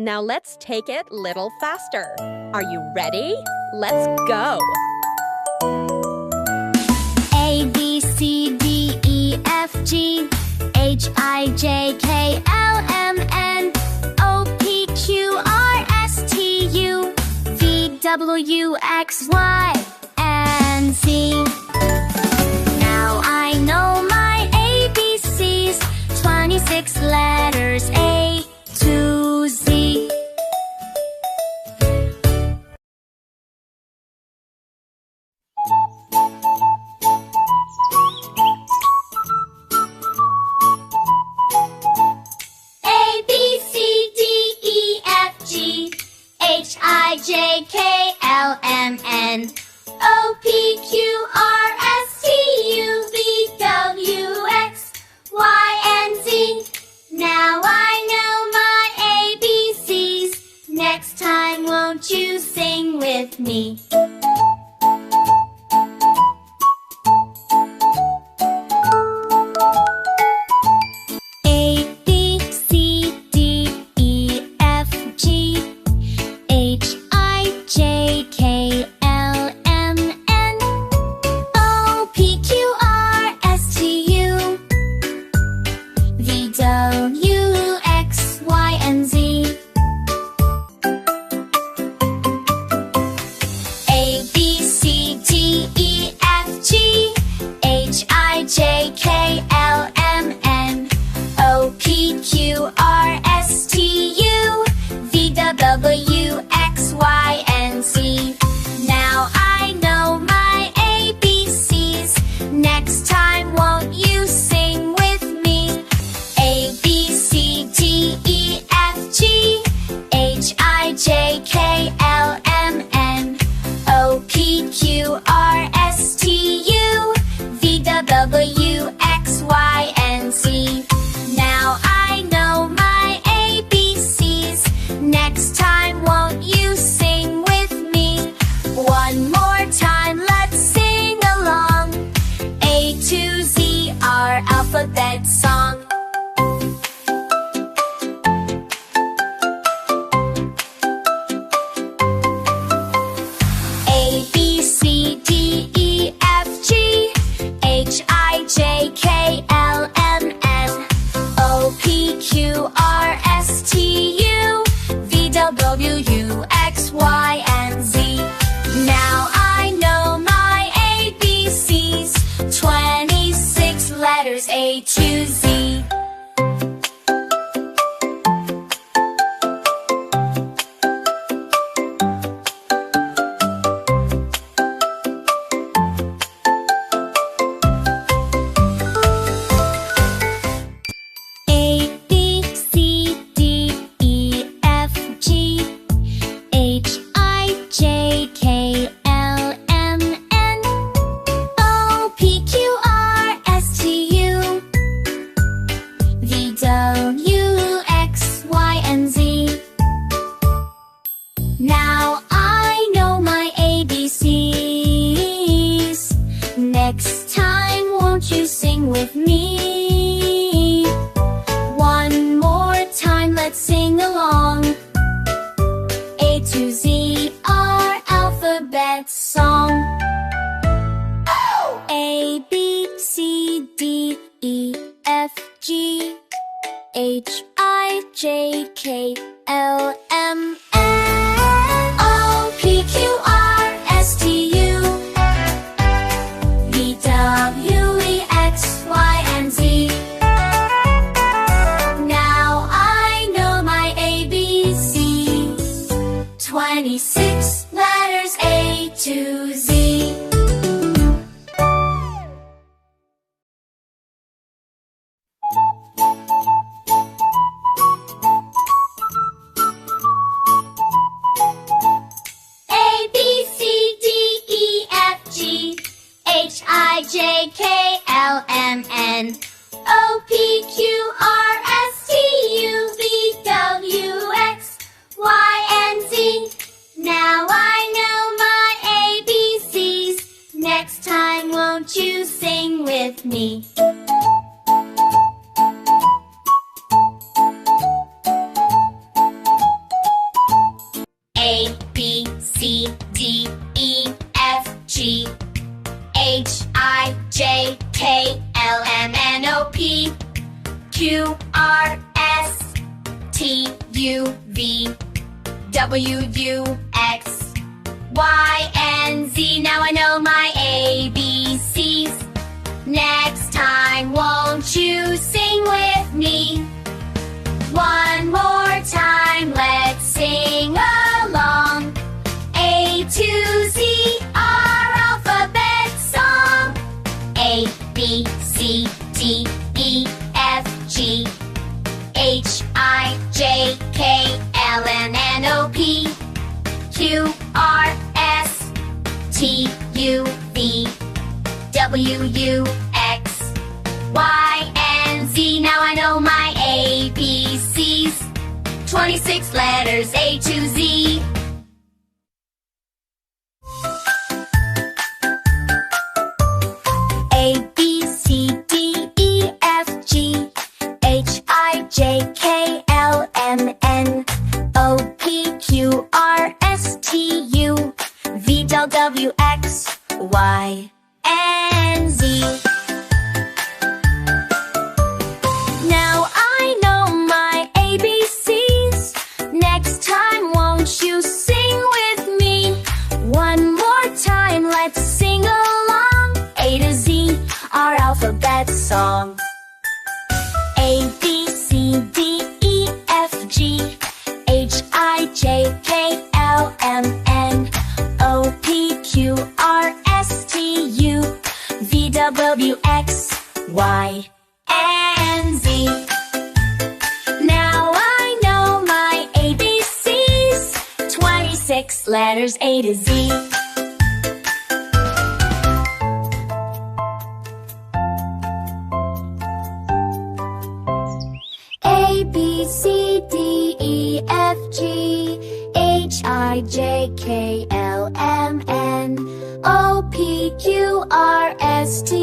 Now let's take it a little faster. Are you ready? Let's go! A, B, C, D, E, F, G, H, I, J, K, L, M, N, O, P, Q, R, S, T, U, V, W, X, Y, and Z. Now I know my ABCs, 26 letters A to Z. A, B, C, D, E, F, G, H, I, J, K, L, M, N, O, P, Q, R, S, T, U, V, W, X, Y, and Z. Now I know my ABCs. Next time, won't you sing with me? A, B, C, D, E, F, G, H, I, J, K, L, M, N, O, P, Q, R, S, T, U, V, W, X, Y, and Z. A, B, C, D, E, F, G, H, I, J, K, L, M, N, O, P, Q, R, S, T, U, V, W, X, Y, and Z. Now I know my ABCs. Next time, won't you sing with me? A, B, C, D, E, F, G, H, I, J, K, L, M, N, O, P, Q, R, S, T, U, V, W, X, Y, and Z. Now I know my ABCs. Next time, won't you sing with me? One more time, let's sing along. A to Z, our alphabet song. A, B, C, D, E, F, G, H, I, J, K, L, M, N, O, P, Q, R, S, T, U, V, W, X, Y, and Z. Now I know my ABCs, 26 letters A to Z. A, B, C, D, E, F, G, H, I, J, K, L, M, N, O, P, Q, R, S, T, U, V, W, X, Y, and Z. Now I know my ABCs. Next time, won't you sing with me? One more time, let's sing along. A to Z, our alphabet song. A, B, C, D, E, F, G, H, I, J, K, L, M, N, O, P, Q, R, S, T, U, V, W, X, Y, and Z. Now I know my ABCs, 26 letters A to Z. A, B, C, D, E, F, G, H, I, J, K, L, M, N, O, P, Q, R, S, T, U, V, W, X, Y, and Z. Now I know my ABCs. Next time, won't you sing with me? H-I-J-K-L-M-N-O-P Q-R-S-T-U-V-W-X-Y-and-Z. Now I know my ABCs. Next time, won't you sing with me? One more time, let's sing along. A to Z, our alphabet song. A, B, C, D, E, F, G, H, I, J, K, L, M, N, O, P, Q, R, S, T, U, V, W, X, Y, and Z. Now I know my ABCs. 26 letters, A to Z. A, B, C, D, E, F, G, H, I, J, K, L, M, N, O, P, Q, R, S, T, U, V, W, X, Y, and Z. Now I know my ABCs. Next time, won't you sing with me? One more time, let's sing along. A to Z, our alphabet song. A, B, C, D, E, F, G, H, I, J, K, L, M, N, O, P, Q, R, S, T, U, V, W, X, Y, and Z. Now I know my ABCs. 26 letters, A to Z. A, B, C, D, E, F, G, H, I, J, K, L, M, N, O, P, Q, R, S, T,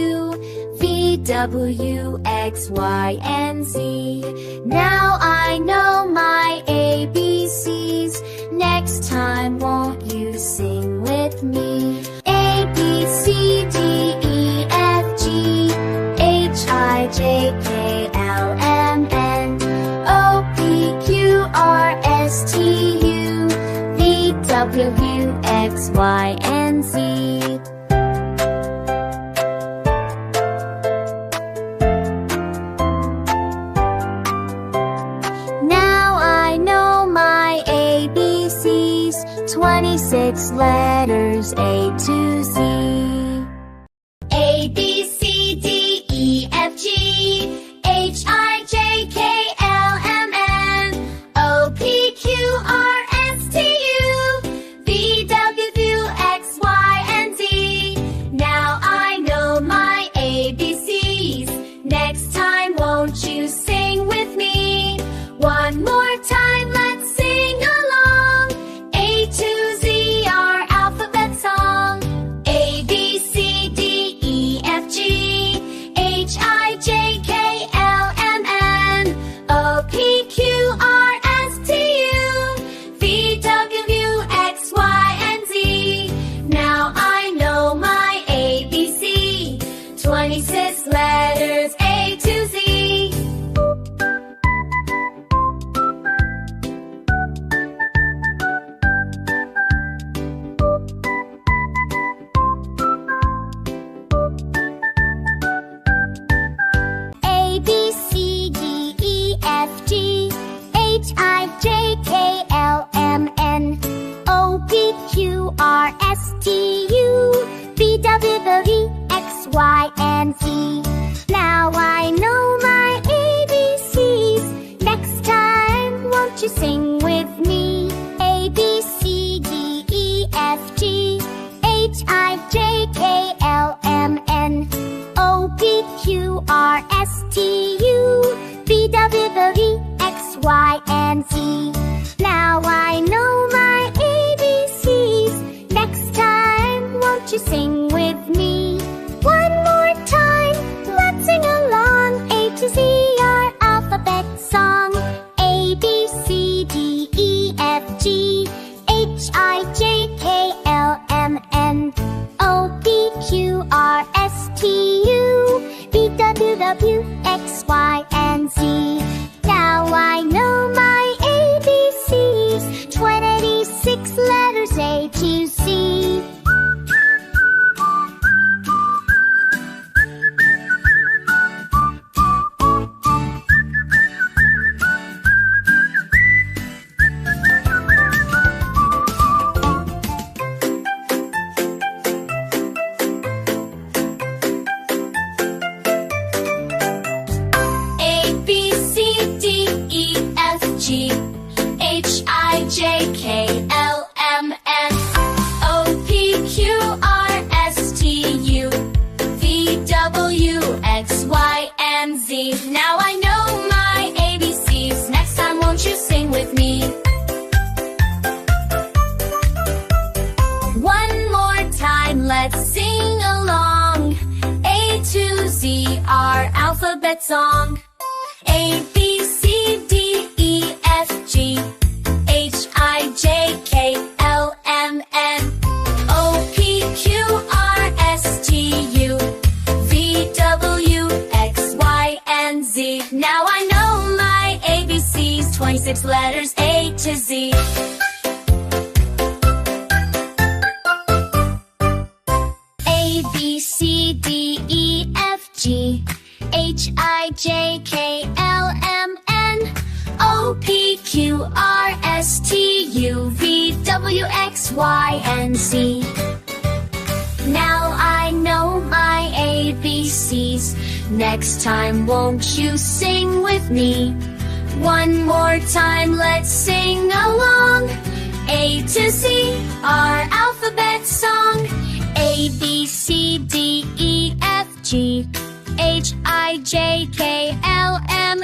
U, V, W, X, Y, and Z. Now I know my ABCs. Next time, won't you sing with me? A, B, C, D, E, F, G, H, I, J, K, L, M, N, O, P, Q, R, S, T, U, V, W, X, Y, and Z. Now I know my ABCs. 26 letters, A to Z. A, B, C, D, E, F, G, H, I, J, K, L, M, N, O, P, Q, R, S, T, U, V, W, X, Y, and Z. Now I know my ABCs. Next time, won't you sing with me? One more time, let's sing along. A to Z, our alphabet song. A, B, C, D, E, F, G, H, I, J, K, L, M, N, O, P, Q, R, S, T, U, V, W, X, Y, and Z. Now I know my ABC. 26 letters, A to Z. A, B, C, D, E, F, G, H, I, J, K, L, M, N, O, P, Q, R, S, T, U, V, W, X, Y, and Z. Now I know my ABCs. Next time, won't you sing with me? A, B, C, D, E, F, G, H, I, J, K, L, M, N, O, P, Q, R, S, T, U, V, W, X, Y, and Z. Now I know my ABCs. Next time, won't you sing with me? One more time, let's sing along. A to Z, our alphabet song. A, B, C, D, E, F, G, H, I, J, K, L, M, N, O, P, Q, Sing along. A to Z, our alphabet song. A, B, C, D, E, F, G, H, I, J, K, L, M, N, O, P, Q, R, S, T, U, V, W, X, Y, and Z. Now I know my ABCs, 26 letters, A to Z. A, B, C, D, E, F, G, H, I, J, K, L, M, N, O, P, Q, R, S, T, U, V, W, X, Y, and Z. Now I know my ABCs. Next time, won't you sing with me? One more time, let's sing along. A to Z, our alphabet song. A, B, C, D, E, F, G, H, I, J, K, L, M,